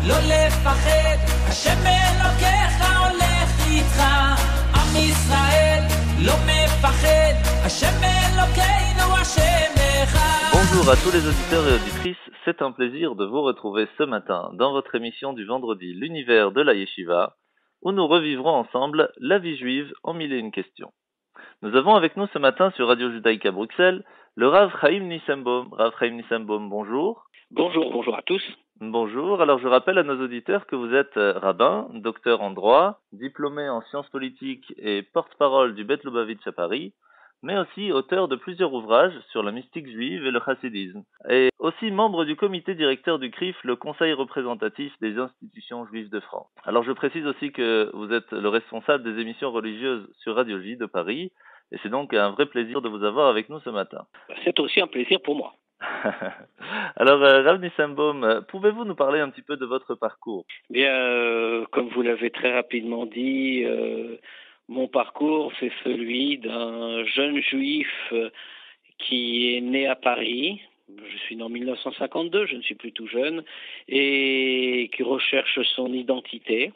לא לפחד, השם אלוקיך הולך איתך. עם ישראל לא מפחד, השם אלוקינו השם אחד. Bonjour à tous les auditeurs et auditrices, c'est un plaisir de vous retrouver ce matin dans votre émission du vendredi L'univers de la Yeshiva, où nous revivrons ensemble la vie juive en mille et une questions. Nous avons avec nous ce matin sur Radio Judaïka Bruxelles le Rav Chaim Nissenbaum. Rav Chaim Nissenbaum, bonjour. Bonjour à tous. Bonjour, alors je rappelle à nos auditeurs que vous êtes rabbin, docteur en droit, diplômé en sciences politiques et porte-parole du Beth Lubavitch à Paris, mais aussi auteur de plusieurs ouvrages sur la mystique juive et le chassidisme, et aussi membre du comité directeur du CRIF, le Conseil représentatif des institutions juives de France. Alors je précise aussi que vous êtes le responsable des émissions religieuses sur Radio J de Paris, et c'est donc un vrai plaisir de vous avoir avec nous ce matin. C'est aussi un plaisir pour moi. Alors, Rav Nissenbaum, pouvez-vous nous parler un petit peu de votre parcours ? Bien, comme vous l'avez très rapidement dit, mon parcours, c'est celui d'un jeune juif qui est né à Paris. Je suis né en 1952, je ne suis plus tout jeune, et qui recherche son identité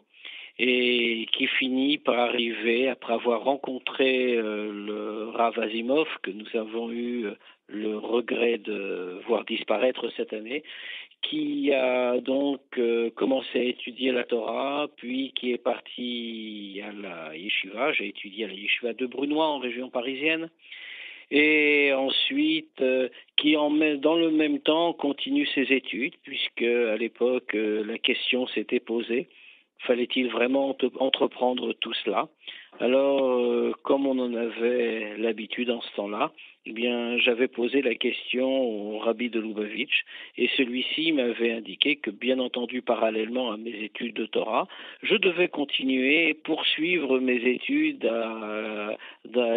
et qui finit par arriver, après avoir rencontré le Rav Asimov, que nous avons eu le regret de voir disparaître cette année, qui a donc commencé à étudier la Torah, puis qui est parti à la Yeshiva. J'ai étudié à la Yeshiva de Brunoy, en région parisienne, et ensuite qui dans le même temps continue ses études, puisque à l'époque la question s'était posée. Fallait-il vraiment entreprendre tout cela ? Alors, comme on en avait l'habitude en ce temps-là, eh bien, j'avais posé la question au rabbi de Lubavitch, et celui-ci m'avait indiqué que, bien entendu, parallèlement à mes études de Torah, je devais continuer et poursuivre mes études à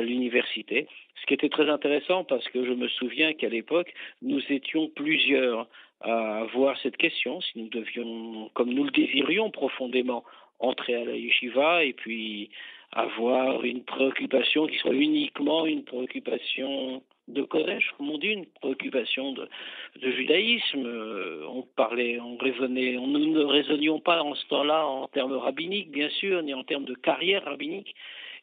l'université, ce qui était très intéressant parce que je me souviens qu'à l'époque, nous étions plusieurs à voir cette question, si nous devions, comme nous le désirions profondément, entrer à la yeshiva et puis avoir une préoccupation qui soit uniquement une préoccupation de Kodesh, comme on dit, une préoccupation de judaïsme. Nous ne raisonnions pas en ce temps-là en termes rabbiniques, bien sûr, ni en termes de carrière rabbinique.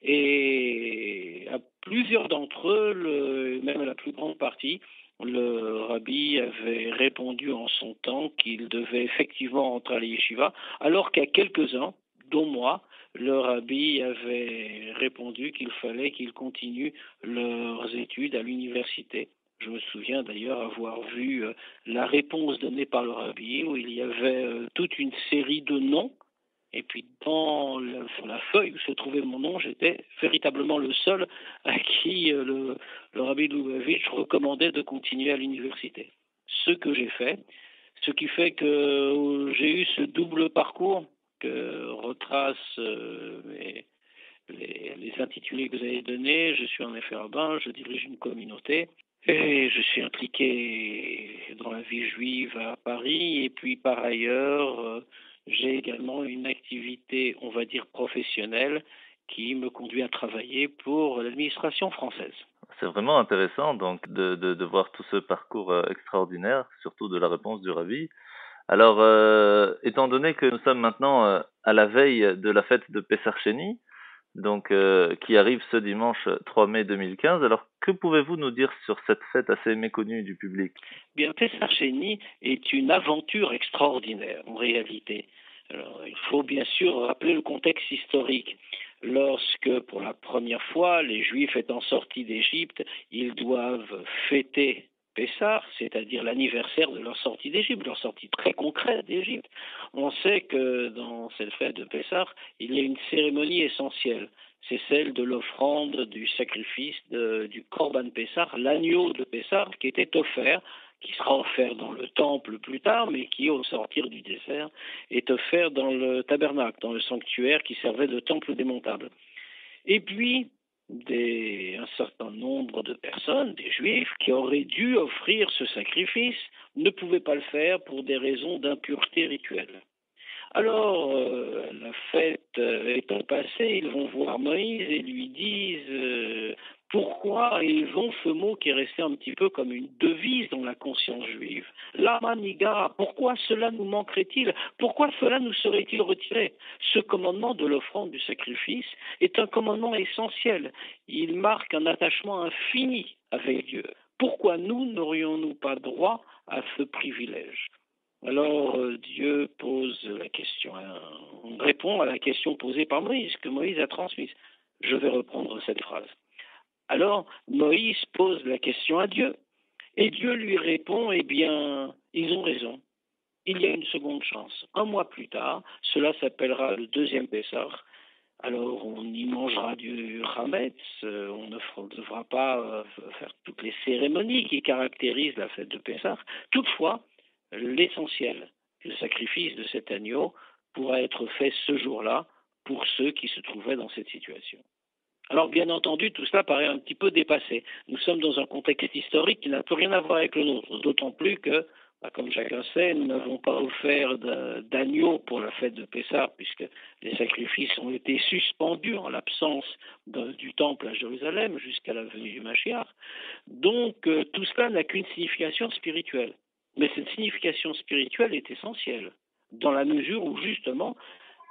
Et à plusieurs d'entre eux, même à la plus grande partie, le rabbi avait répondu en son temps qu'il devait effectivement entrer à la yeshiva, alors qu'à quelques-uns, dont moi, le rabbi avait répondu qu'il fallait qu'ils continuent leurs études à l'université. Je me souviens d'ailleurs avoir vu la réponse donnée par le rabbi, où il y avait toute une série de noms. Et puis, sur la feuille où se trouvait mon nom, j'étais véritablement le seul à qui le rabbi Lubavitch recommandait de continuer à l'université. Ce que j'ai fait, ce qui fait que j'ai eu ce double parcours que retracent les intitulés que vous avez donnés. Je suis en effet rabbin, je dirige une communauté. Et je suis impliqué dans la vie juive à Paris. Et puis, par ailleurs, j'ai également une activité, on va dire, professionnelle qui me conduit à travailler pour l'administration française. C'est vraiment intéressant donc de voir tout ce parcours extraordinaire, surtout de la réponse du Rabbi. Alors, étant donné que nous sommes maintenant à la veille de la fête de Pessah Sheni, donc qui arrive ce dimanche 3 mai 2015, alors que pouvez-vous nous dire sur cette fête assez méconnue du public ? Bien, Pessah Sheni est une aventure extraordinaire en réalité. Alors, il faut bien sûr rappeler le contexte historique. Lorsque, pour la première fois, les Juifs étant sortis d'Égypte, ils doivent fêter Pessah, c'est-à-dire l'anniversaire de leur sortie d'Égypte, leur sortie très concrète d'Égypte. On sait que dans cette fête de Pessah, il y a une cérémonie essentielle. C'est celle de l'offrande du sacrifice du Korban Pessah, l'agneau de Pessah qui était offert, qui sera offert dans le temple plus tard, mais qui, au sortir du désert, est offert dans le tabernacle, dans le sanctuaire qui servait de temple démontable. Et puis, un certain nombre de personnes, des Juifs, qui auraient dû offrir ce sacrifice, ne pouvaient pas le faire pour des raisons d'impureté rituelle. Alors, la fête étant passée, ils vont voir Moïse et lui disent Pourquoi ils ont ce mot qui est resté un petit peu comme une devise dans la conscience juive? Lama Nigara, pourquoi cela nous manquerait-il? Pourquoi cela nous serait-il retiré? Ce commandement de l'offrande du sacrifice est un commandement essentiel. Il marque un attachement infini avec Dieu. Pourquoi nous n'aurions-nous pas droit à ce privilège? Alors Dieu pose la question, on répond à la question posée par Moïse, que Moïse a transmise. Je vais reprendre cette phrase. Alors Moïse pose la question à Dieu, et Dieu lui répond, eh bien, ils ont raison. Il y a une seconde chance. Un mois plus tard, cela s'appellera le deuxième Pessah. Alors on y mangera du Hametz, on ne devra pas faire toutes les cérémonies qui caractérisent la fête de Pessah. Toutefois, l'essentiel, le sacrifice de cet agneau pourra être fait ce jour-là pour ceux qui se trouvaient dans cette situation. Alors bien entendu, tout cela paraît un petit peu dépassé. Nous sommes dans un contexte historique qui n'a plus rien à voir avec le nôtre, d'autant plus que, comme chacun sait, nous n'avons pas offert d'agneau pour la fête de Pessah, puisque les sacrifices ont été suspendus en l'absence du temple à Jérusalem jusqu'à la venue du Mashiach. Donc tout cela n'a qu'une signification spirituelle. Mais cette signification spirituelle est essentielle, dans la mesure où justement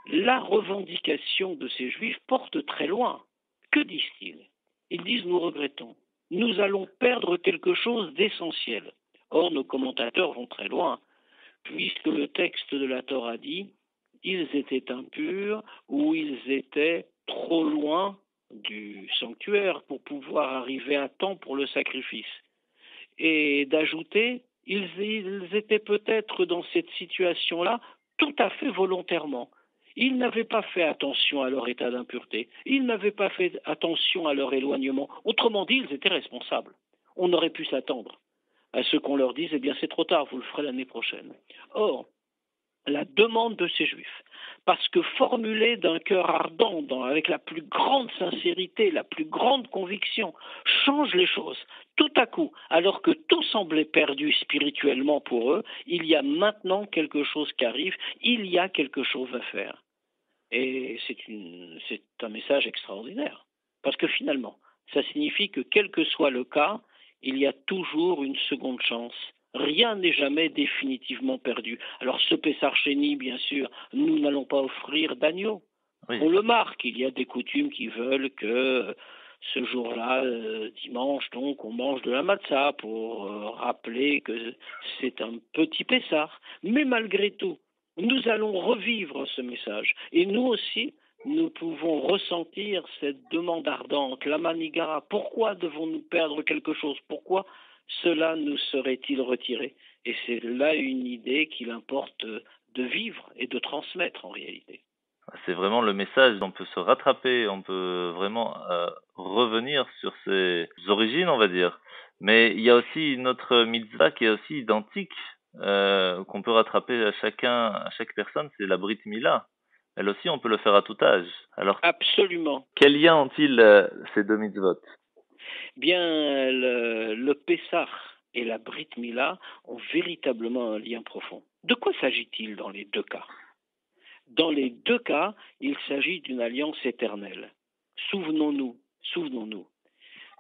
la revendication de ces Juifs porte très loin. Que disent-ils? Ils disent: nous regrettons, nous allons perdre quelque chose d'essentiel. Or, nos commentateurs vont très loin, puisque le texte de la Torah dit: ils étaient impurs ou ils étaient trop loin du sanctuaire pour pouvoir arriver à temps pour le sacrifice. Et d'ajouter, ils étaient peut-être dans cette situation-là tout à fait volontairement. Ils n'avaient pas fait attention à leur état d'impureté. Ils n'avaient pas fait attention à leur éloignement. Autrement dit, ils étaient responsables. On aurait pu s'attendre à ce qu'on leur dise: eh bien c'est trop tard, vous le ferez l'année prochaine. Or, la demande de ces Juifs, parce que formulée d'un cœur ardent, avec la plus grande sincérité, la plus grande conviction, change les choses. Tout à coup, alors que tout semblait perdu spirituellement pour eux, il y a maintenant quelque chose qui arrive, il y a quelque chose à faire. Et c'est un message extraordinaire, parce que finalement, ça signifie que quel que soit le cas, il y a toujours une seconde chance. Rien n'est jamais définitivement perdu. Alors ce Pessah Sheni, bien sûr, nous n'allons pas offrir d'agneau. Oui. On le marque, il y a des coutumes qui veulent que ce jour-là, dimanche, donc, on mange de la matzah pour rappeler que c'est un petit Pessah. Mais malgré tout, nous allons revivre ce message. Et nous aussi, nous pouvons ressentir cette demande ardente, la manigara. Pourquoi devons-nous perdre quelque chose? Pourquoi cela nous serait-il retiré? Et c'est là une idée qu'il importe de vivre et de transmettre en réalité. C'est vraiment le message, on peut se rattraper, on peut vraiment revenir sur ses origines, on va dire. Mais il y a aussi une autre mitzvah qui est aussi identique, qu'on peut rattraper à chaque personne, c'est la Brit Mila. Elle aussi, on peut le faire à tout âge. Alors, absolument. Quel lien ont-ils ces deux mitzvot? Bien, le Pessah et la Brit Mila ont véritablement un lien profond. De quoi s'agit-il dans les deux cas? Dans les deux cas, il s'agit d'une alliance éternelle. Souvenons-nous,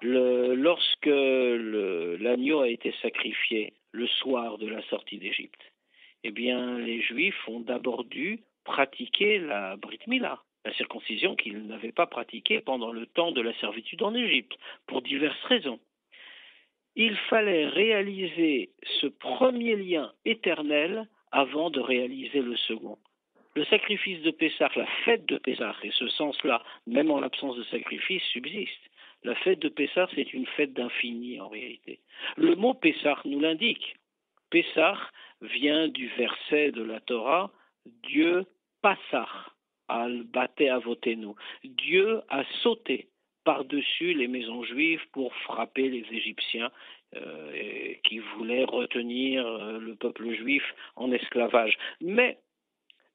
lorsque l'agneau a été sacrifié le soir de la sortie d'Égypte, eh bien, les Juifs ont d'abord dû pratiquer la Brit Mila, la circoncision qu'ils n'avaient pas pratiquée pendant le temps de la servitude en Égypte, pour diverses raisons. Il fallait réaliser ce premier lien éternel avant de réaliser le second. Le sacrifice de Pessah, la fête de Pessah, et ce sens-là, même en l'absence de sacrifice, subsiste. La fête de Pessah, c'est une fête d'infini en réalité. Le mot Pessah nous l'indique. Pessah vient du verset de la Torah, Dieu Passar, al-Bate Avotenu. Dieu a sauté par-dessus les maisons juives pour frapper les Égyptiens qui voulaient retenir le peuple juif en esclavage. Mais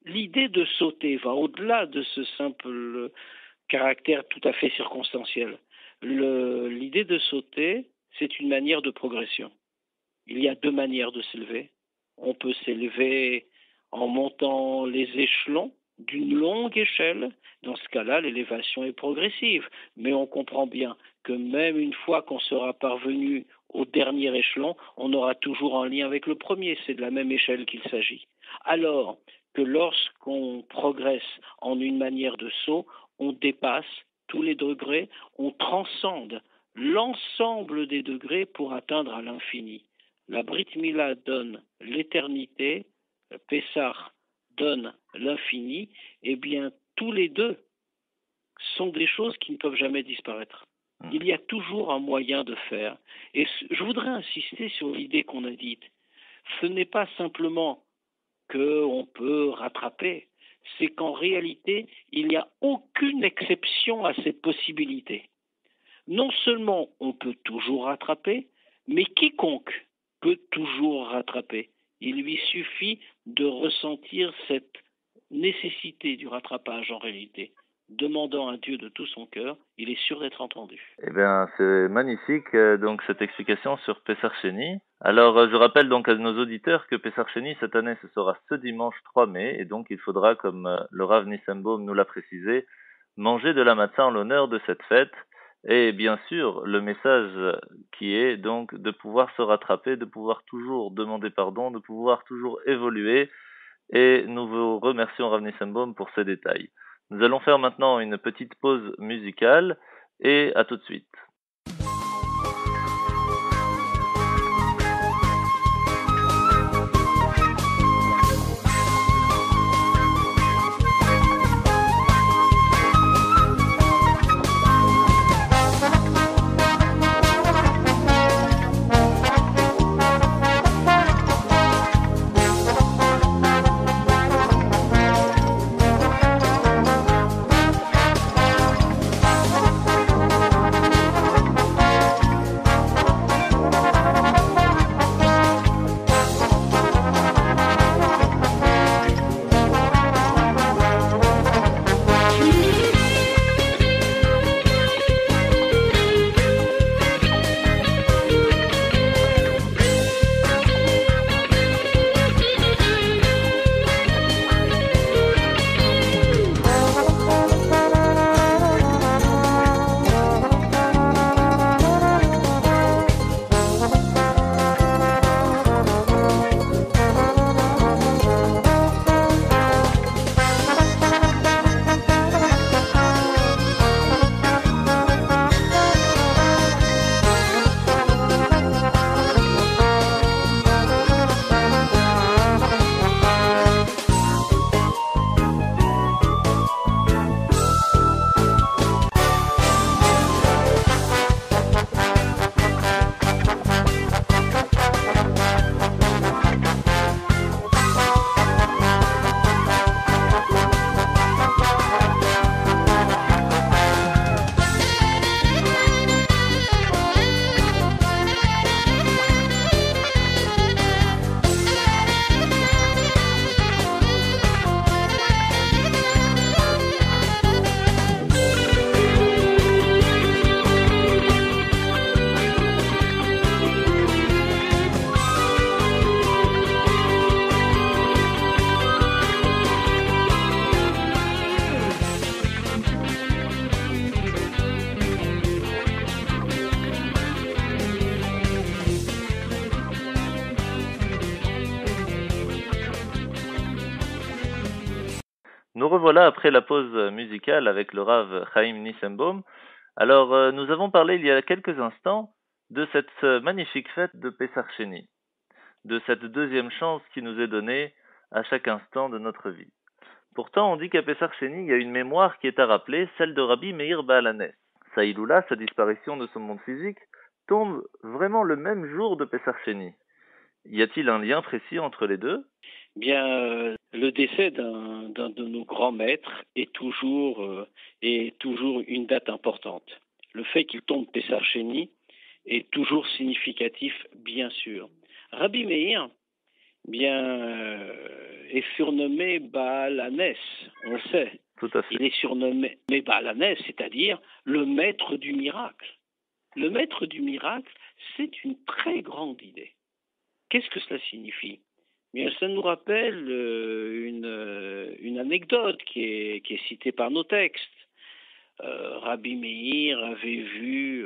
l'idée de sauter va au-delà de ce simple caractère tout à fait circonstanciel. L'idée de sauter, c'est une manière de progression. Il y a deux manières de s'élever. On peut s'élever en montant les échelons d'une longue échelle. Dans ce cas-là, l'élévation est progressive. Mais on comprend bien que même une fois qu'on sera parvenu au dernier échelon, on aura toujours un lien avec le premier. C'est de la même échelle qu'il s'agit. Alors que lorsqu'on progresse en une manière de saut, on dépasse tous les degrés, on transcende l'ensemble des degrés pour atteindre à l'infini. La Brit Mila donne l'éternité, le Pessah donne l'infini, et bien tous les deux sont des choses qui ne peuvent jamais disparaître. Il y a toujours un moyen de faire. Et je voudrais insister sur l'idée qu'on a dite. Ce n'est pas simplement qu'on peut rattraper, c'est qu'en réalité, il n'y a aucune exception à cette possibilité. Non seulement on peut toujours rattraper, mais quiconque peut toujours rattraper. Il lui suffit de ressentir cette nécessité du rattrapage en réalité. Demandant à Dieu de tout son cœur, il est sûr d'être entendu. Eh bien, c'est magnifique, donc, cette explication sur Pessar Sheni. Alors, je rappelle donc à nos auditeurs que Pessar Sheni, cette année, ce sera ce dimanche 3 mai, et donc il faudra, comme le Rav Nissenbaum nous l'a précisé, manger de la matzah en l'honneur de cette fête. Et bien sûr, le message qui est donc de pouvoir se rattraper, de pouvoir toujours demander pardon, de pouvoir toujours évoluer. Et nous vous remercions, Rav Nissenbaum, pour ces détails. Nous allons faire maintenant une petite pause musicale et à tout de suite. Nous revoilà après la pause musicale avec le Rav Chaim Nissenbaum. Alors, nous avons parlé il y a quelques instants de cette magnifique fête de Pessar Sheni, de cette deuxième chance qui nous est donnée à chaque instant de notre vie. Pourtant, on dit qu'à Pessar Sheni, il y a une mémoire qui est à rappeler, celle de Rabbi Meir Baal Hanes. Sa Hiloula, sa disparition de son monde physique, tombe vraiment le même jour de Pessar Sheni. Y a-t-il un lien précis entre les deux ? Bien, le décès d'un de nos grands maîtres est toujours une date importante. Le fait qu'il tombe Pessar Sheni est toujours significatif, bien sûr. Rabbi Meir, est surnommé Baal Hanes, on le sait. Tout à fait. Il est surnommé Baal Hanes, c'est-à-dire le maître du miracle. Le maître du miracle, c'est une très grande idée. Qu'est-ce que cela signifie ? Bien, ça nous rappelle une anecdote qui est citée par nos textes. Rabbi Meir avait vu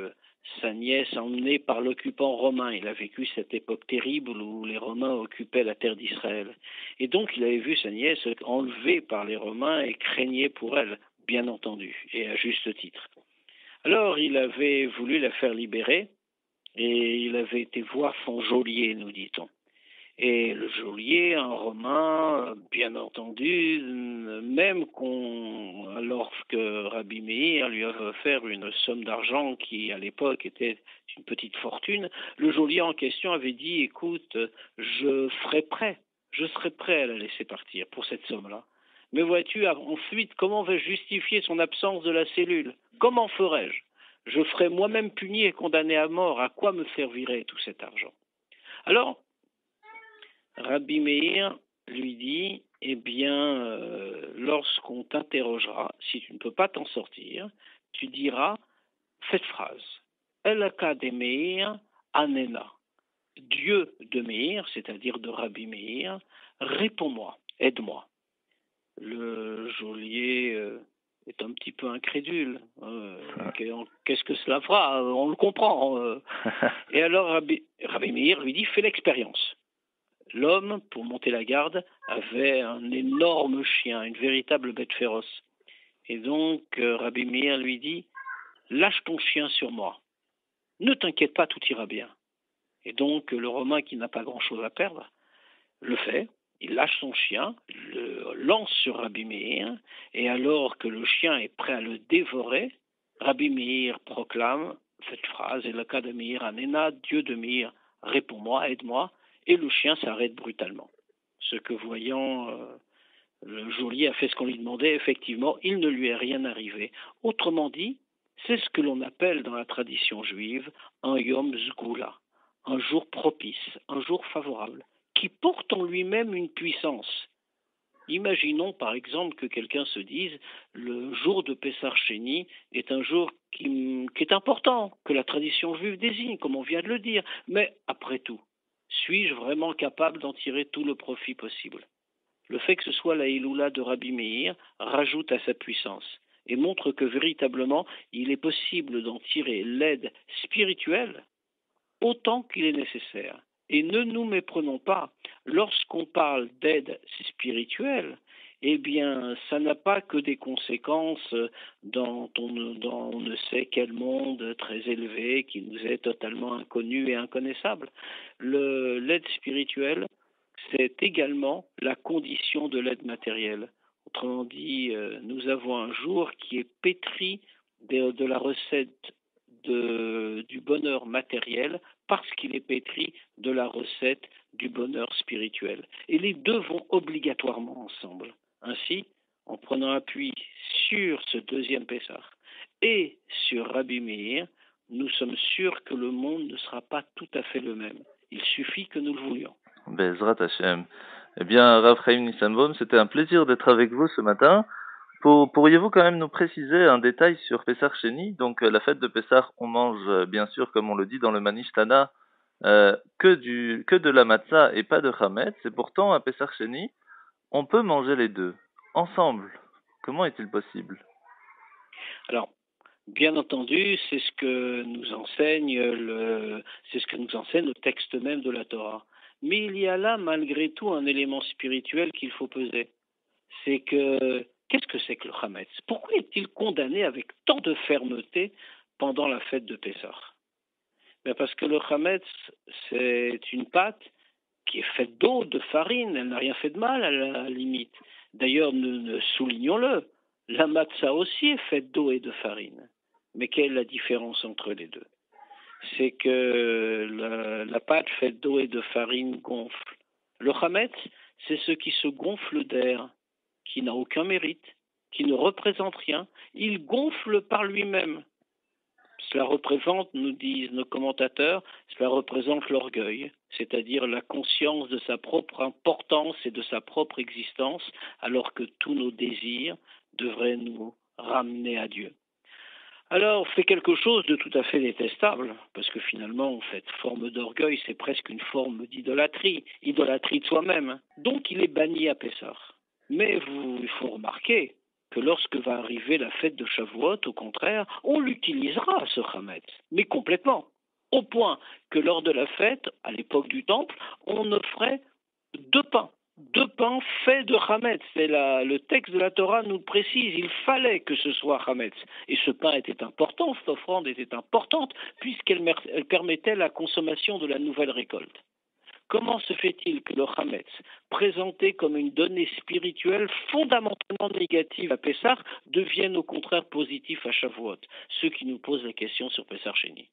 sa nièce emmenée par l'occupant romain. Il a vécu cette époque terrible où les Romains occupaient la terre d'Israël. Et donc il avait vu sa nièce enlevée par les Romains et craignait pour elle, bien entendu, et à juste titre. Alors il avait voulu la faire libérer et il avait été voir son geôlier, nous dit-on. Et le geôlier, un Romain, bien entendu, même lorsque Rabbi Meir lui avait offert une somme d'argent qui, à l'époque, était une petite fortune, le geôlier en question avait dit, écoute, je serai prêt à la laisser partir pour cette somme-là. Mais vois-tu, ensuite, comment vais-je justifier son absence de la cellule? Comment ferais-je? Je serais moi-même puni et condamné à mort. À quoi me servirait tout cet argent? Alors, Rabbi Meir lui dit, eh bien, lorsqu'on t'interrogera, si tu ne peux pas t'en sortir, tu diras cette phrase, Elaka de Meir Anena, Dieu de Meir, c'est-à-dire de Rabbi Meir, réponds-moi, aide-moi. Le geôlier est un petit peu incrédule. Qu'est-ce que cela fera? On le comprend. Et alors Rabbi Meir lui dit, fais l'expérience. L'homme, pour monter la garde, avait un énorme chien, une véritable bête féroce. Et donc, Rabbi Meir lui dit, lâche ton chien sur moi. Ne t'inquiète pas, tout ira bien. Et donc, le Romain, qui n'a pas grand-chose à perdre, le fait. Il lâche son chien, le lance sur Rabbi Meir, et alors que le chien est prêt à le dévorer, Rabbi Meir proclame cette phrase, Elaka de Meir Anena, Dieu de Meir, réponds-moi, aide-moi. Et le chien s'arrête brutalement. Ce que voyant, le geôlier a fait ce qu'on lui demandait, effectivement, il ne lui est rien arrivé. Autrement dit, c'est ce que l'on appelle dans la tradition juive un Yom Zgoula, un jour propice, un jour favorable, qui porte en lui-même une puissance. Imaginons par exemple que quelqu'un se dise le jour de Pessar Sheni est un jour qui est important, que la tradition juive désigne, comme on vient de le dire, mais après tout, suis-je vraiment capable d'en tirer tout le profit possible? Le fait que ce soit la Iloula de Rabbi Meir rajoute à sa puissance et montre que véritablement il est possible d'en tirer l'aide spirituelle autant qu'il est nécessaire. Et ne nous méprenons pas, lorsqu'on parle d'aide spirituelle, eh bien, ça n'a pas que des conséquences dans on ne sait quel monde très élevé qui nous est totalement inconnu et inconnaissable. L'aide spirituelle, c'est également la condition de l'aide matérielle. Autrement dit, nous avons un jour qui est pétri de la recette du bonheur matériel parce qu'il est pétri de la recette du bonheur spirituel. Et les deux vont obligatoirement ensemble. Ainsi, en prenant appui sur ce deuxième Pessah et sur Rabbi Meir, nous sommes sûrs que le monde ne sera pas tout à fait le même. Il suffit que nous le voulions. Bezrat Hashem. Eh bien, Rav Chaim Nissanbaum, c'était un plaisir d'être avec vous ce matin. Pourriez-vous quand même nous préciser un détail sur Pessar Sheni? Donc, la fête de Pessar, on mange, bien sûr, comme on le dit dans le Manish Tana, que de la matzah et pas de chametz. Et pourtant, à Pessar Sheni, on peut manger les deux, ensemble. Comment est-il possible? Alors, bien entendu, c'est ce que nous enseigne le texte même de la Torah. Mais il y a là, malgré tout, un élément spirituel qu'il faut peser. C'est que, qu'est-ce que c'est que le chametz? Pourquoi est-il condamné avec tant de fermeté pendant la fête de Pessah? Ben parce que le chametz, c'est une pâte qui est faite d'eau, de farine, elle n'a rien fait de mal à la limite. D'ailleurs, soulignons-le, la matzah aussi est faite d'eau et de farine. Mais quelle est la différence entre les deux? C'est que la pâte faite d'eau et de farine gonfle. Le chametz, c'est ce qui se gonfle d'air, qui n'a aucun mérite, qui ne représente rien. Il gonfle par lui-même. Cela représente, nous disent nos commentateurs, cela représente l'orgueil, c'est-à-dire la conscience de sa propre importance et de sa propre existence, alors que tous nos désirs devraient nous ramener à Dieu. Alors, c'est quelque chose de tout à fait détestable, parce que finalement, cette forme d'orgueil, c'est presque une forme d'idolâtrie de soi-même. Donc, il est banni à Pessah. Mais il faut remarquer que lorsque va arriver la fête de Shavuot, au contraire, on l'utilisera, ce Hametz, mais complètement. Au point que lors de la fête, à l'époque du Temple, on offrait 2 pains faits de Hametz. Le texte de la Torah nous le précise, il fallait que ce soit Hametz. Et ce pain était important, cette offrande était importante, puisqu'elle permettait la consommation de la nouvelle récolte. Comment se fait-il que le Hametz, présenté comme une donnée spirituelle fondamentalement négative à Pessah, devienne au contraire positif à Shavuot? Ceux qui nous posent la question sur Pessah Sheni.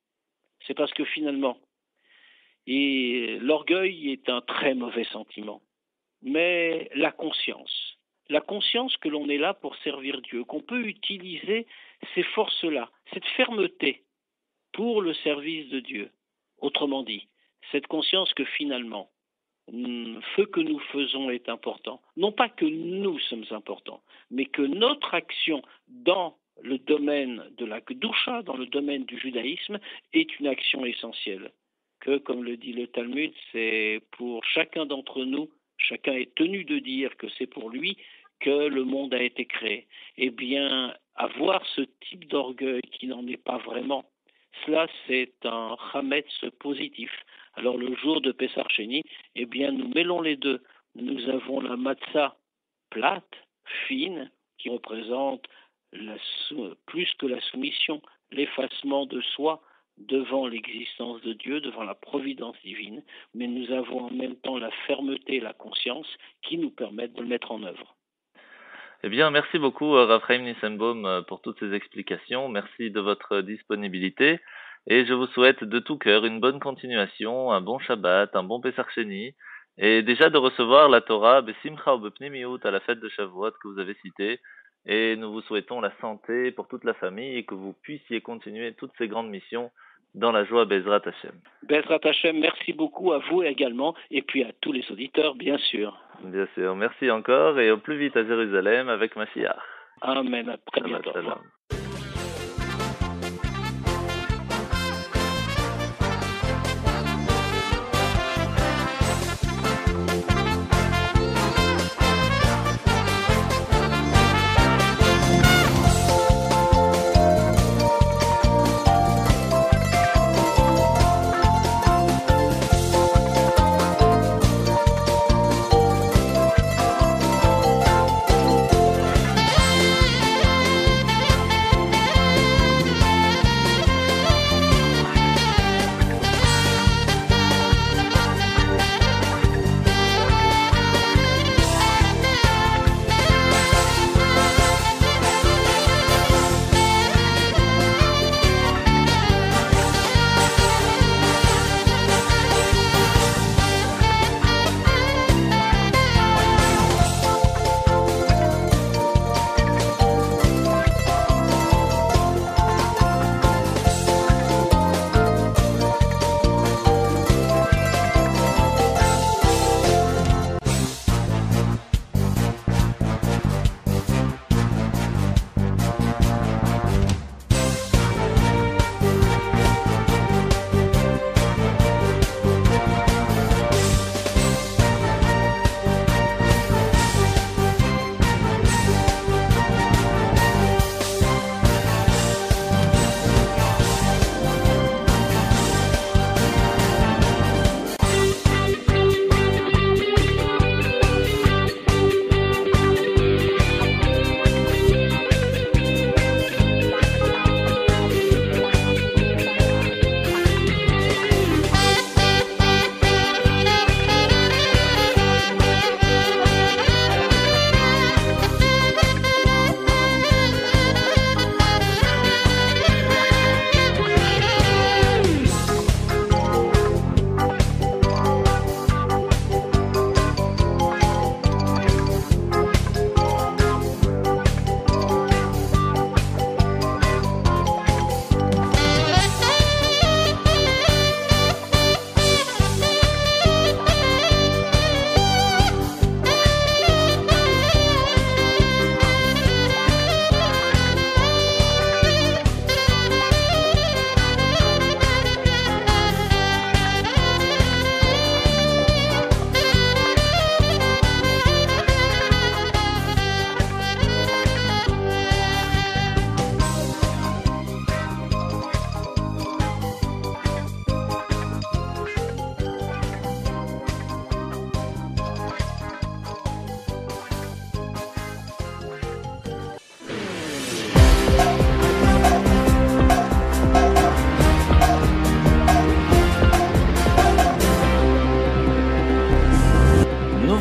C'est parce que finalement, l'orgueil est un très mauvais sentiment. Mais la conscience que l'on est là pour servir Dieu, qu'on peut utiliser ces forces-là, cette fermeté pour le service de Dieu. Autrement dit, cette conscience que finalement, ce que nous faisons est important. Non pas que nous sommes importants, mais que notre action dans le domaine de la Kedusha, dans le domaine du judaïsme, est une action essentielle. Que, comme le dit le Talmud, c'est pour chacun d'entre nous, chacun est tenu de dire que c'est pour lui que le monde a été créé. Eh bien, avoir ce type d'orgueil qui n'en est pas vraiment, cela c'est un Hametz positif. Alors le jour de Pessah Sheni, eh bien nous mêlons les deux. Nous avons la matzah plate, fine, qui représente plus que la soumission, l'effacement de soi devant l'existence de Dieu, devant la providence divine, mais nous avons en même temps la fermeté et la conscience qui nous permettent de le mettre en œuvre. Eh bien, merci beaucoup, Rav Chaim Nissenbaum, pour toutes ces explications. Merci de votre disponibilité. Et je vous souhaite de tout cœur une bonne continuation, un bon Shabbat, un bon Pessah Sheni, et déjà de recevoir la Torah Besimcha ou Bepnimiut à la fête de Shavuot que vous avez citée. Et nous vous souhaitons la santé pour toute la famille et que vous puissiez continuer toutes ces grandes missions dans la joie Bezrat Hashem. Bezrat Hashem, merci beaucoup à vous également et puis à tous les auditeurs, bien sûr. Bien sûr, merci encore et au plus vite à Jérusalem avec Mashiach. Amen, à très bientôt. Shalom.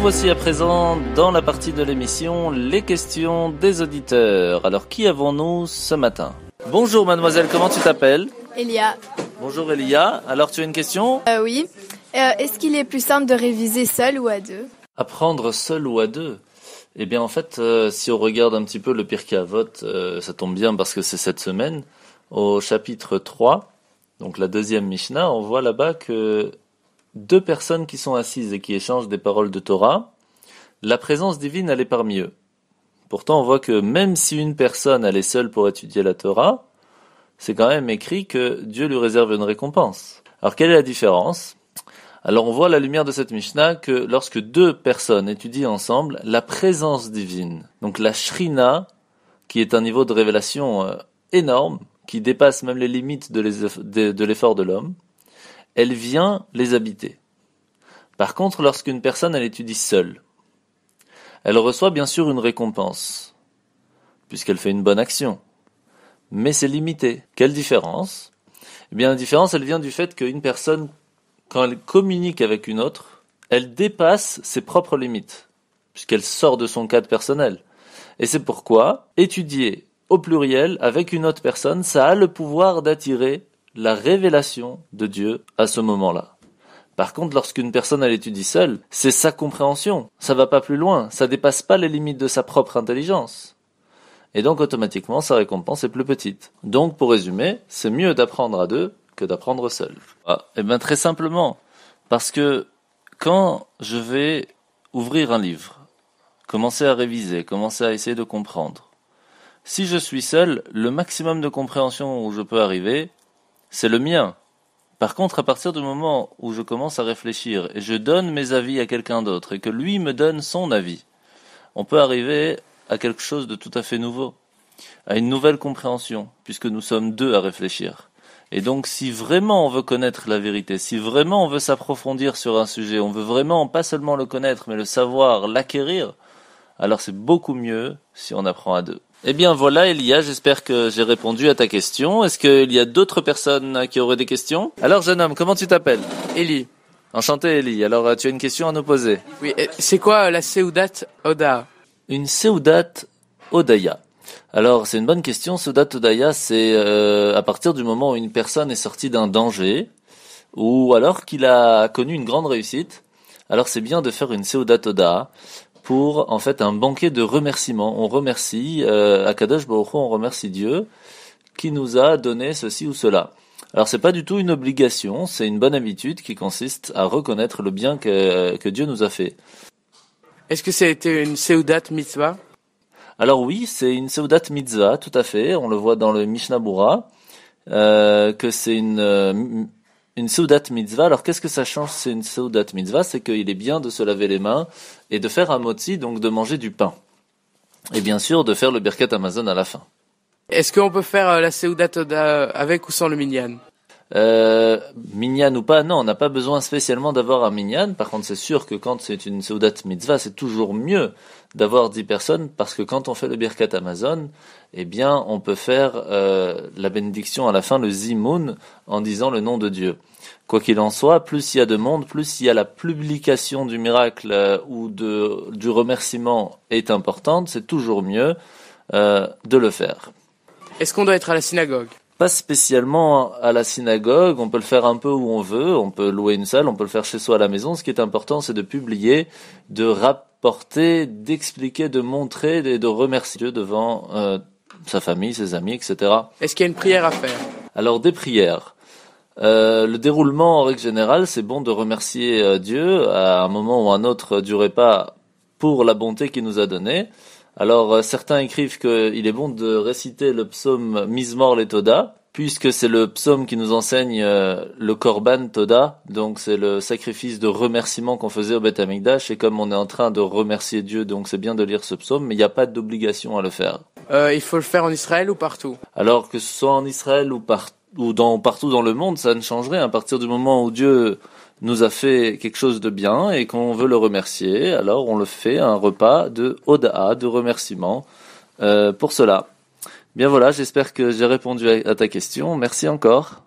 voici à présent dans la partie de l'émission les questions des auditeurs. Alors qui avons-nous ce matin? Bonjour mademoiselle, comment tu t'appelles? Elia. Bonjour Elia, alors tu as une question? Oui. Est-ce qu'il est plus simple de réviser seul ou à deux? Apprendre seul ou à deux? Eh bien en fait, si on regarde un petit peu le Pirkei Avot, ça tombe bien parce que c'est cette semaine, au chapitre 3, donc la deuxième Mishnah, on voit là-bas que deux personnes qui sont assises et qui échangent des paroles de Torah, la présence divine elle est parmi eux. Pourtant on voit que même si une personne elle est seule pour étudier la Torah, c'est quand même écrit que Dieu lui réserve une récompense. Alors quelle est la différence? Alors on voit à la lumière de cette Mishnah que lorsque deux personnes étudient ensemble, la présence divine, donc la Shrina, qui est un niveau de révélation énorme, qui dépasse même les limites de l'effort de l'homme, elle vient les habiter. Par contre, lorsqu'une personne elle étudie seule, elle reçoit bien sûr une récompense, puisqu'elle fait une bonne action. Mais c'est limité. Quelle différence? Eh bien, la différence, elle vient du fait qu'une personne, quand elle communique avec une autre, elle dépasse ses propres limites, puisqu'elle sort de son cadre personnel. Et c'est pourquoi étudier au pluriel avec une autre personne, ça a le pouvoir d'attirer la révélation de Dieu à ce moment-là. Par contre, lorsqu'une personne elle étudie seule, c'est sa compréhension. Ça va pas plus loin, ça dépasse pas les limites de sa propre intelligence. Et donc automatiquement, sa récompense est plus petite. Donc pour résumer, c'est mieux d'apprendre à deux que d'apprendre seul. Et bien très simplement, parce que quand je vais ouvrir un livre, commencer à réviser, commencer à essayer de comprendre, si je suis seul, le maximum de compréhension où je peux arriver, c'est le mien. Par contre, à partir du moment où je commence à réfléchir et je donne mes avis à quelqu'un d'autre et que lui me donne son avis, on peut arriver à quelque chose de tout à fait nouveau, à une nouvelle compréhension, puisque nous sommes deux à réfléchir. Et donc, si vraiment on veut connaître la vérité, si vraiment on veut s'approfondir sur un sujet, on veut vraiment pas seulement le connaître, mais le savoir, l'acquérir, alors c'est beaucoup mieux si on apprend à deux. Eh bien voilà Elia, j'espère que j'ai répondu à ta question. Est-ce qu'il y a d'autres personnes qui auraient des questions? Alors jeune homme, comment tu t'appelles? Eli. Enchanté Eli, alors tu as une question à nous poser. Oui, c'est quoi la Seudat Oda? Une Seudat Odaya. Alors c'est une bonne question, Seudat Odaya c'est à partir du moment où une personne est sortie d'un danger, ou alors qu'il a connu une grande réussite, alors c'est bien de faire une Seudat Odaya, pour en fait un banquet de remerciements. On remercie Akadosh Baruch Hu, on remercie Dieu qui nous a donné ceci ou cela. Alors c'est pas du tout une obligation, c'est une bonne habitude qui consiste à reconnaître le bien que Dieu nous a fait. Est-ce que c'était une Seudat Mitzvah? Alors oui, c'est une Seudat Mitzvah, tout à fait. On le voit dans le Mishnah Bura, que c'est une Seudat Mitzvah. Alors qu'est-ce que ça change, c'est une Seudat Mitzvah? C'est qu'il est bien de se laver les mains et de faire un motzi, donc de manger du pain. Et bien sûr, de faire le Birkat Hamazon à la fin. Est-ce qu'on peut faire la Seudat Oda avec ou sans le minyan? Minyan ou pas, non, on n'a pas besoin spécialement d'avoir un minyan. Par contre, c'est sûr que quand c'est une Seudat Mitzvah, c'est toujours mieux d'avoir 10 personnes, parce que quand on fait le Birkat Hamazon, eh bien, on peut faire la bénédiction à la fin, le Zimoun, en disant le nom de Dieu. Quoi qu'il en soit, plus il y a de monde, plus il y a la publication du miracle ou du remerciement est importante, c'est toujours mieux de le faire. Est-ce qu'on doit être à la synagogue? Pas spécialement à la synagogue, on peut le faire un peu où on veut, on peut louer une salle, on peut le faire chez soi à la maison. Ce qui est important, c'est de publier, de rapporter, d'expliquer, de montrer et de remercier Dieu devant sa famille, ses amis, etc. Est-ce qu'il y a une prière à faire? Alors des prières. Le déroulement en règle générale, c'est bon de remercier Dieu à un moment ou à un autre du repas pour la bonté qu'il nous a donnée. Alors certains écrivent qu'il est bon de réciter le psaume Mizmor le Toda, puisque c'est le psaume qui nous enseigne le Korban Toda, donc c'est le sacrifice de remerciement qu'on faisait au Beth Amikdash, et comme on est en train de remercier Dieu, donc c'est bien de lire ce psaume, mais il n'y a pas d'obligation à le faire. Il faut le faire en Israël ou partout? Alors que ce soit en Israël ou partout dans le monde, ça ne change rien. À partir du moment où Dieu nous a fait quelque chose de bien et qu'on veut le remercier, alors on le fait un repas de Oda'a, de remerciement pour cela. Bien voilà, j'espère que j'ai répondu à ta question. Merci encore.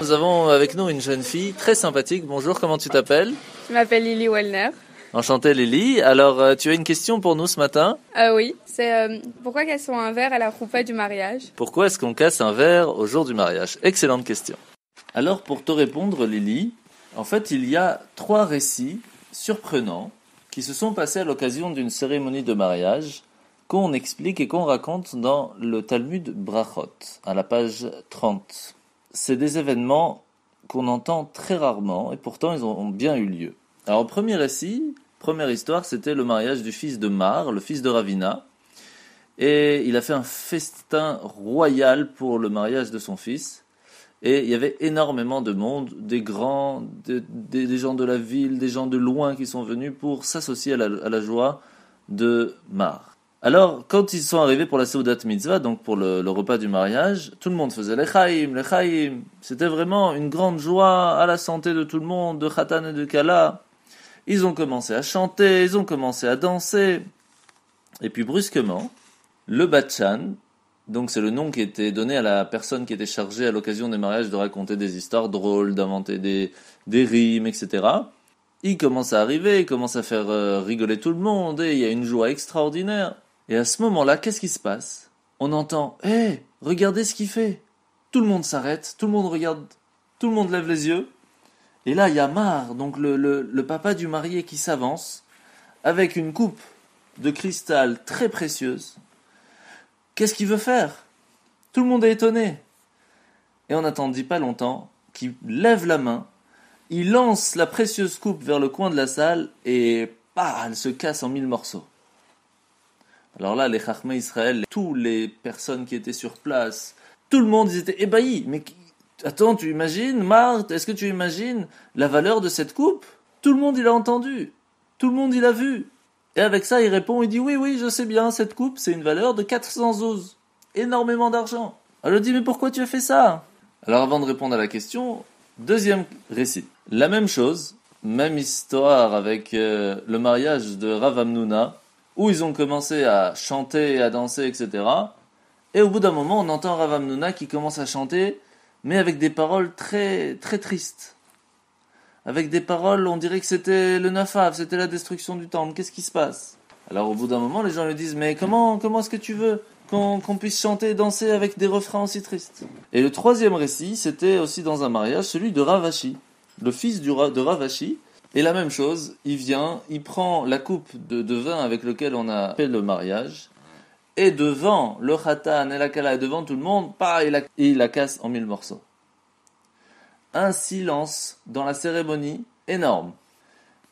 nous avons avec nous une jeune fille très sympathique. Bonjour, comment tu t'appelles? Je m'appelle Lily Wellner. Enchantée Lily. Alors, tu as une question pour nous ce matin? Oui, c'est pourquoi cassons un verre à la roupa du mariage? Pourquoi est-ce qu'on casse un verre au jour du mariage? Excellente question. Alors, pour te répondre Lily, en fait, il y a 3 récits surprenants qui se sont passés à l'occasion d'une cérémonie de mariage qu'on explique et qu'on raconte dans le Talmud Brachot, à la page 30. C'est des événements qu'on entend très rarement et pourtant ils ont bien eu lieu. Alors, premier récit, première histoire, c'était le mariage du fils de Mar, le fils de Ravina, et il a fait un festin royal pour le mariage de son fils. Et il y avait énormément de monde, des grands, des gens de la ville, des gens de loin qui sont venus pour s'associer à la joie de Mar. Alors, quand ils sont arrivés pour la Seudat Mitzvah, donc pour le repas du mariage, tout le monde faisait l'Echaim, l'Echaim. C'était vraiment une grande joie à la santé de tout le monde, de Khatan et de Kala. Ils ont commencé à chanter, ils ont commencé à danser. Et puis brusquement, le Batchan, donc c'est le nom qui était donné à la personne qui était chargée à l'occasion des mariages de raconter des histoires drôles, d'inventer des rimes, etc. Il commence à arriver, il commence à faire rigoler tout le monde, et il y a une joie extraordinaire. Et à ce moment-là, qu'est-ce qui se passe? On entend « Hé, regardez ce qu'il fait !» Tout le monde s'arrête, tout le monde regarde, tout le monde lève les yeux. Et là, il y a Mar, donc le papa du marié qui s'avance, avec une coupe de cristal très précieuse. Qu'est-ce qu'il veut faire? Tout le monde est étonné. Et on n'attendit pas longtemps qu'il lève la main, il lance la précieuse coupe vers le coin de la salle et elle se casse en 1000 morceaux. Alors là, les Chachmei Israël, toutes les personnes qui étaient sur place, tout le monde, ils étaient ébahis. Mais attends, tu imagines, Marthe, est-ce que tu imagines la valeur de cette coupe? Tout le monde, il a entendu. Tout le monde, il a vu. Et avec ça, il répond, il dit, oui, je sais bien, cette coupe, c'est une valeur de 400 zouz. Énormément d'argent. Alors, je dis, mais pourquoi tu as fait ça? Alors, avant de répondre à la question, deuxième récit. La même chose, même histoire avec le mariage de Rav Hamnouna, où ils ont commencé à chanter, à danser, etc. Et au bout d'un moment, on entend Rav Hamnouna qui commence à chanter, mais avec des paroles très, très tristes. Avec des paroles, on dirait que c'était le Nafav, c'était la destruction du temple. Qu'est-ce qui se passe? Alors au bout d'un moment, les gens lui disent, mais comment est-ce que tu veux qu'on puisse chanter et danser avec des refrains aussi tristes? Et le troisième récit, c'était aussi dans un mariage, celui de Rav Ashi, le fils de Rav Ashi. Et la même chose, il vient, il prend la coupe de vin avec lequel on a fait le mariage, et devant le Khatan et la Kala, et devant tout le monde, il la casse en 1000 morceaux. Un silence dans la cérémonie énorme.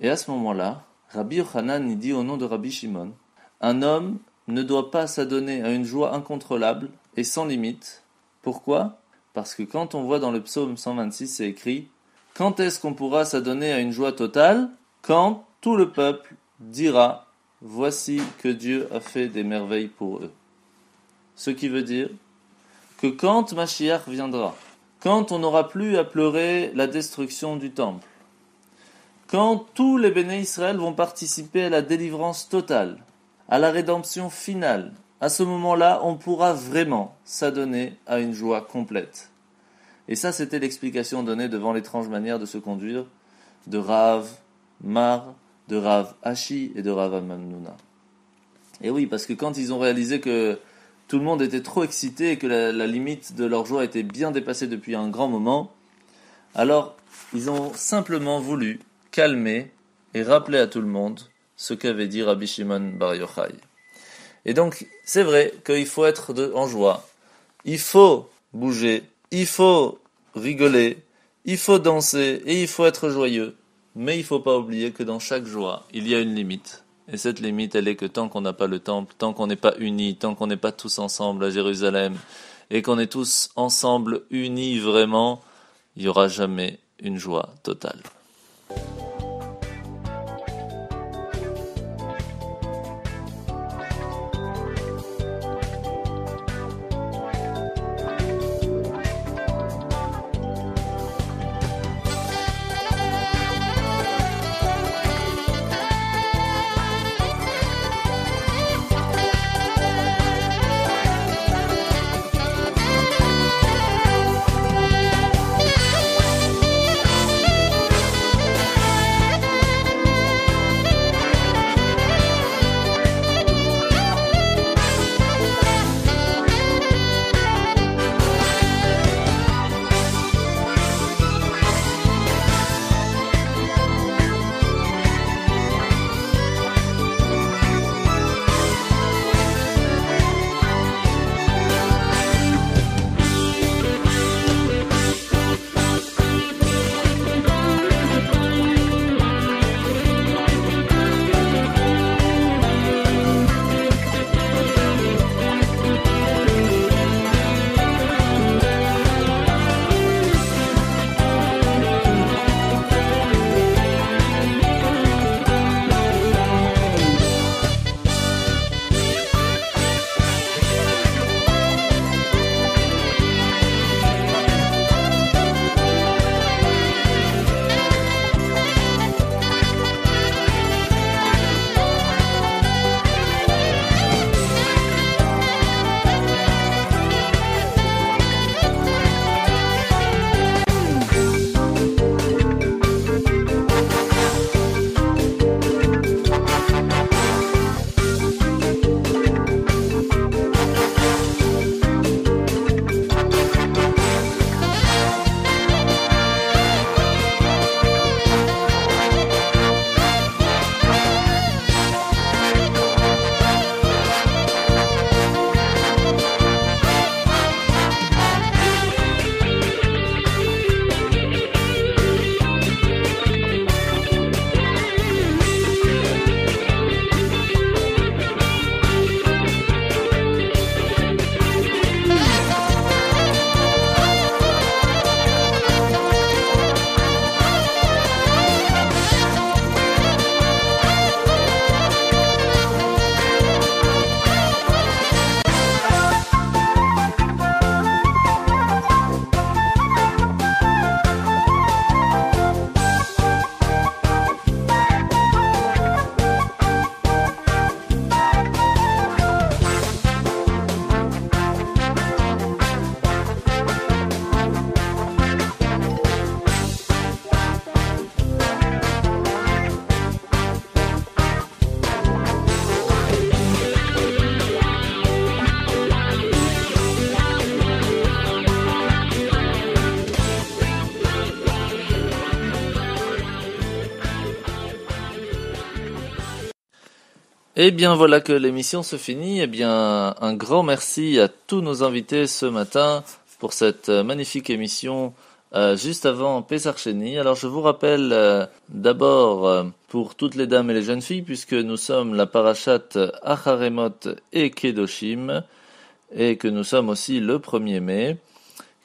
Et à ce moment-là, Rabbi Yochanan il dit au nom de Rabbi Shimon, un homme ne doit pas s'adonner à une joie incontrôlable et sans limite. Pourquoi? Parce que quand on voit dans le psaume 126, c'est écrit, quand est-ce qu'on pourra s'adonner à une joie totale? Quand tout le peuple dira, voici que Dieu a fait des merveilles pour eux. Ce qui veut dire que quand Mashiach viendra, quand on n'aura plus à pleurer la destruction du temple, quand tous les béné Israël vont participer à la délivrance totale, à la rédemption finale, à ce moment-là, on pourra vraiment s'adonner à une joie complète. Et ça, c'était l'explication donnée devant l'étrange manière de se conduire de Rav Mar, de Rav Ashi et de Rav Hamnouna. Et oui, parce que quand ils ont réalisé que tout le monde était trop excité et que la limite de leur joie était bien dépassée depuis un grand moment, alors ils ont simplement voulu calmer et rappeler à tout le monde ce qu'avait dit Rabbi Shimon Bar Yochai. Et donc, c'est vrai qu'il faut être en joie, il faut bouger, il faut rigoler, il faut danser et il faut être joyeux. Mais il ne faut pas oublier que dans chaque joie, il y a une limite. Et cette limite, elle est que tant qu'on n'a pas le temple, tant qu'on n'est pas unis, tant qu'on n'est pas tous ensemble à Jérusalem, et qu'on est tous ensemble unis vraiment, il n'y aura jamais une joie totale. Eh bien voilà que l'émission se finit. Eh bien un grand merci à tous nos invités ce matin pour cette magnifique émission juste avant Pesach Sheni. Alors je vous rappelle d'abord pour toutes les dames et les jeunes filles, puisque nous sommes la parashat Acharemot et Kedoshim et que nous sommes aussi le 1er mai,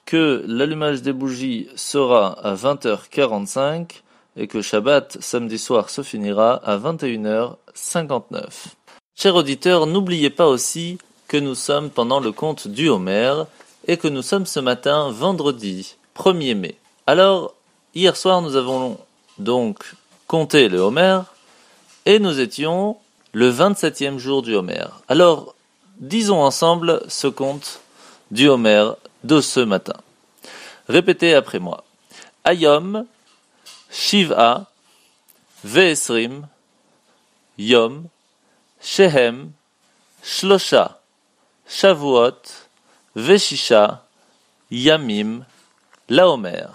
que l'allumage des bougies sera à 20h45 et que Shabbat, samedi soir, se finira à 21h59. Chers auditeurs, n'oubliez pas aussi que nous sommes pendant le conte du Homer et que nous sommes ce matin, vendredi 1er mai. Alors, hier soir, nous avons donc compté le Homer et nous étions le 27e jour du Homer. Alors, disons ensemble ce conte du Homer de ce matin. Répétez après moi. Ayom, Shiv'a, Ve'esrim, Yom, Shehem, Shlosha, Shavuot, Veshisha, Yamim, Laomer.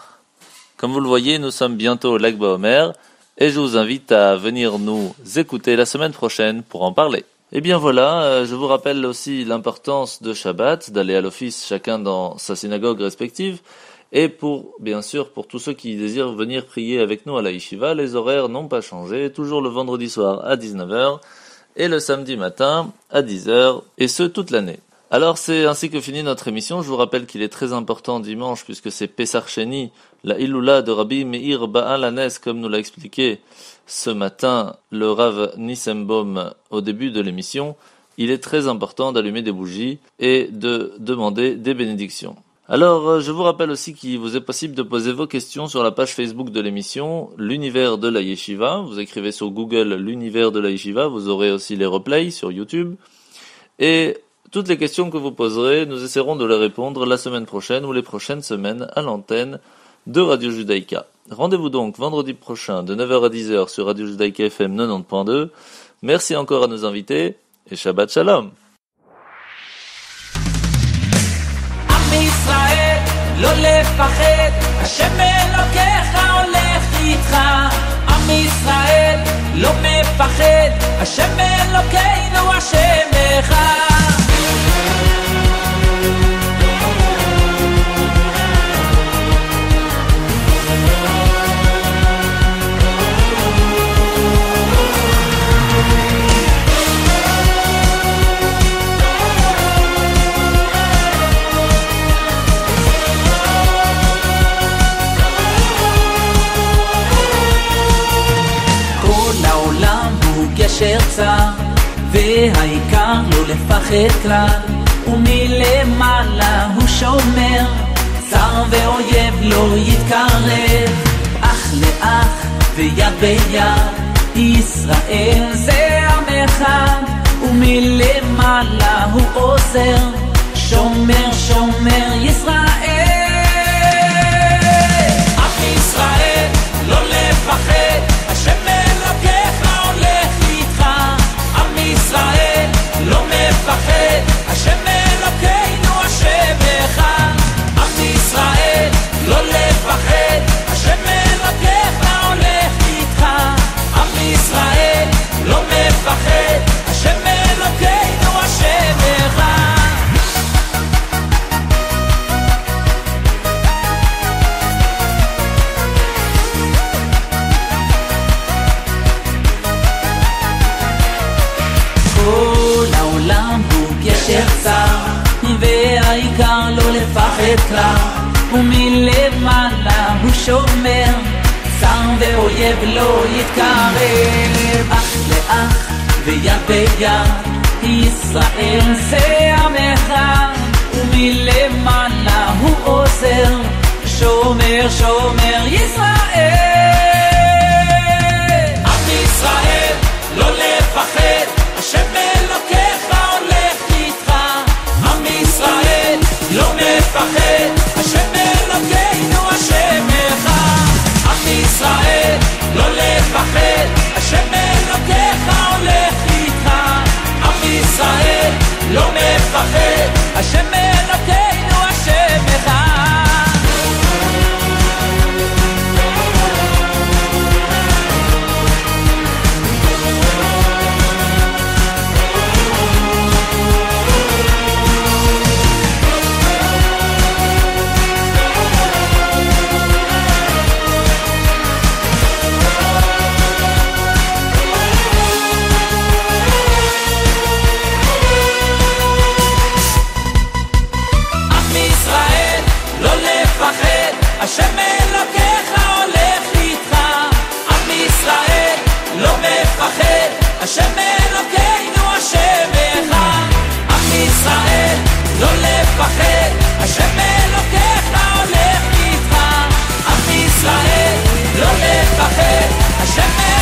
Comme vous le voyez, nous sommes bientôt au Lag BaOmer et je vous invite à venir nous écouter la semaine prochaine pour en parler. Et bien voilà, je vous rappelle aussi l'importance de Shabbat, d'aller à l'office chacun dans sa synagogue respective. Et bien sûr, pour tous ceux qui désirent venir prier avec nous à la Yeshiva, les horaires n'ont pas changé, toujours le vendredi soir à 19h et le samedi matin à 10h, et ce toute l'année. Alors c'est ainsi que finit notre émission. Je vous rappelle qu'il est très important dimanche, puisque c'est Pesach Sheni, la Ilula de Rabbi Meir Baal Hanes, comme nous l'a expliqué ce matin le Rav Nissenbaum au début de l'émission. Il est très important d'allumer des bougies et de demander des bénédictions. Alors, je vous rappelle aussi qu'il vous est possible de poser vos questions sur la page Facebook de l'émission, l'univers de la Yeshiva. Vous écrivez sur Google l'univers de la Yeshiva, vous aurez aussi les replays sur YouTube. Et toutes les questions que vous poserez, nous essaierons de les répondre la semaine prochaine ou les prochaines semaines à l'antenne de Radio Judaïka. Rendez-vous donc vendredi prochain de 9h à 10h sur Radio Judaïka FM 90.2. Merci encore à nos invités et Shabbat Shalom. ישראל, לא לפחד, השם אלוקיך הולך איתך. עם ישראל, לא מפחד, השם אלוקינו השם אחד. גשר צר, והעיקר לא לפחד כלל, ומלמעלה הוא שומר, צר ואויב לא יתקרב, אח לאח ויד ביד, ישראל זה עם אחד, ומלמעלה הוא עוזר, שומר שומר ישראל. עם ישראל לא לפחד, השם אלוקיך ישראל לא מפחד, השם אלוקינו השם אחד. עם ישראל לא לפחד, השם אלוקיך הולך איתך. עם ישראל לא מפחד, השם אלוקינו השם אחד. והעיקר לא לפחד כלל, ומלמעלה הוא שומר, צר ואויב לא יתקרב, אח לאח ויד ביד, ישראל זה עם אחד, ומלמעלה הוא עוזר, שומר שומר ישראל. עם ישראל לא לפחד, השם אלוקיך הולך איתך. עם ישראל לא מפחד, השם אלוקינו השם אחד. עם ישראל לא לפחד, השם אלוקיך הולך איתך. עם ישראל לא מפחד, השם אלוקינו השם אחד. השם אלוקינו השם אחד. עם ישראל לא לפחד, השם אלוקיך הולך איתך. עם ישראל לא לפחד, השם